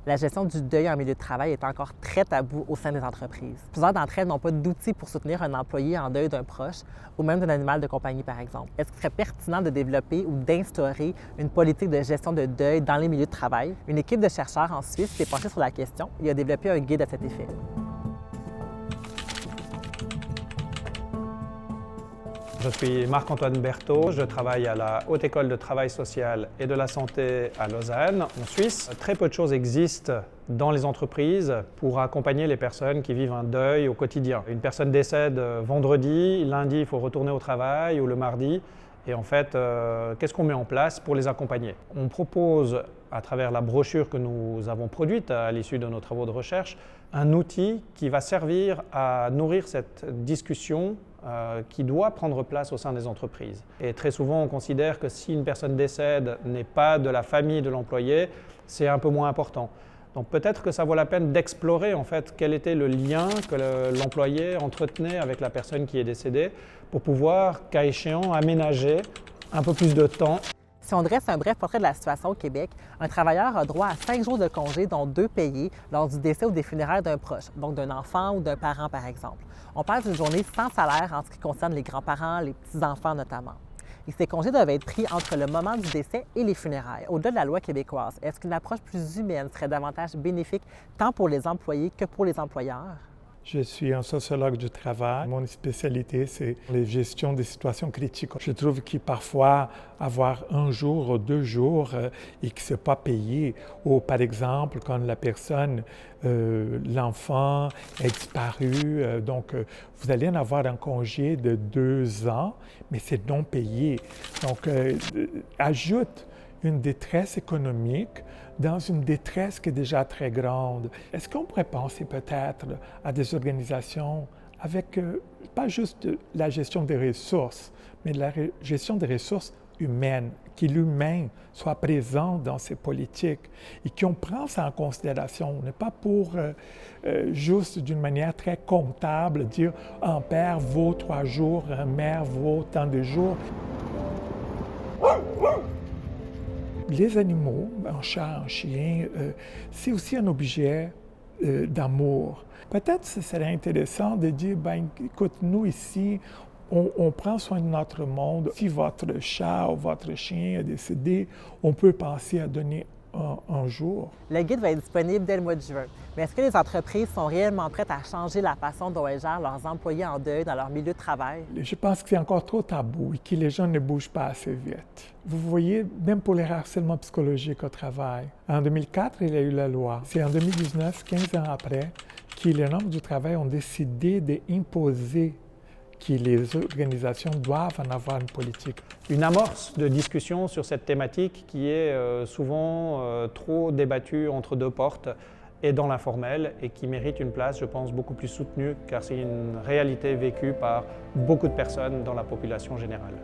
La gestion du deuil en milieu de travail est encore très tabou au sein des entreprises. Plusieurs d'entre elles n'ont pas d'outils pour soutenir un employé en deuil d'un proche ou même d'un animal de compagnie, par exemple. Est-ce qu'il serait pertinent de développer ou d'instaurer une politique de gestion de deuil dans les milieux de travail? Une équipe de chercheurs en Suisse s'est penchée sur la question et a développé un guide à cet effet. Je suis Marc-Antoine Berthaud, je travaille à la Haute École de Travail Social et de la Santé à Lausanne, en Suisse. Très peu de choses existent dans les entreprises pour accompagner les personnes qui vivent un deuil au quotidien. Une personne décède vendredi, lundi il faut retourner au travail ou le mardi. Et en fait, qu'est-ce qu'on met en place pour les accompagner? On propose, à travers la brochure que nous avons produite à l'issue de nos travaux de recherche, un outil qui va servir à nourrir cette discussion qui doit prendre place au sein des entreprises. Et très souvent, on considère que si une personne décède n'est pas de la famille de l'employé, c'est un peu moins important. Donc peut-être que ça vaut la peine d'explorer en fait quel était le lien que l'employé entretenait avec la personne qui est décédée pour pouvoir, cas échéant, aménager un peu plus de temps. Si on dresse un bref portrait de la situation au Québec, un travailleur a droit à 5 jours de congé, dont 2 payés, lors du décès ou des funérailles d'un proche, donc d'un enfant ou d'un parent par exemple. On parle d'une journée sans salaire en ce qui concerne les grands-parents, les petits-enfants notamment. Et ces congés doivent être pris entre le moment du décès et les funérailles. Au-delà de la loi québécoise, est-ce qu'une approche plus humaine serait davantage bénéfique tant pour les employés que pour les employeurs? Je suis un sociologue du travail. Mon spécialité, c'est la gestion des situations critiques. Je trouve que parfois, avoir 1 jour ou 2 jours et que ce n'est pas payé, ou par exemple, quand la personne, l'enfant est disparu, donc vous allez en avoir un congé de 2 ans, mais c'est non payé. Donc, ajoute une détresse économique dans une détresse qui est déjà très grande. Est-ce qu'on pourrait penser peut-être à des organisations avec pas juste la gestion des ressources, mais la gestion des ressources humaines, que l'humain soit présent dans ces politiques et qu'on prend ça en considération, n'est pas pour juste d'une manière très comptable dire un père vaut 3 jours, un mère vaut tant de jours. Les animaux, un chat, un chien, c'est aussi un objet d'amour. Peut-être ce serait intéressant de dire, écoute, nous ici, on prend soin de notre monde. Si votre chat ou votre chien est décédé, on peut penser à donner un jour. Le guide va être disponible dès le mois de juin. Mais est-ce que les entreprises sont réellement prêtes à changer la façon dont elles gèrent leurs employés en deuil dans leur milieu de travail? Je pense que c'est encore trop tabou et que les gens ne bougent pas assez vite. Vous voyez, même pour les harcèlements psychologiques au travail, en 2004, il y a eu la loi. C'est en 2019, 15 ans après, que les normes du travail ont décidé d'imposer que les organisations doivent en avoir une politique. Une amorce de discussion sur cette thématique qui est souvent trop débattue entre 2 portes et dans l'informel et qui mérite une place, je pense, beaucoup plus soutenue car c'est une réalité vécue par beaucoup de personnes dans la population générale.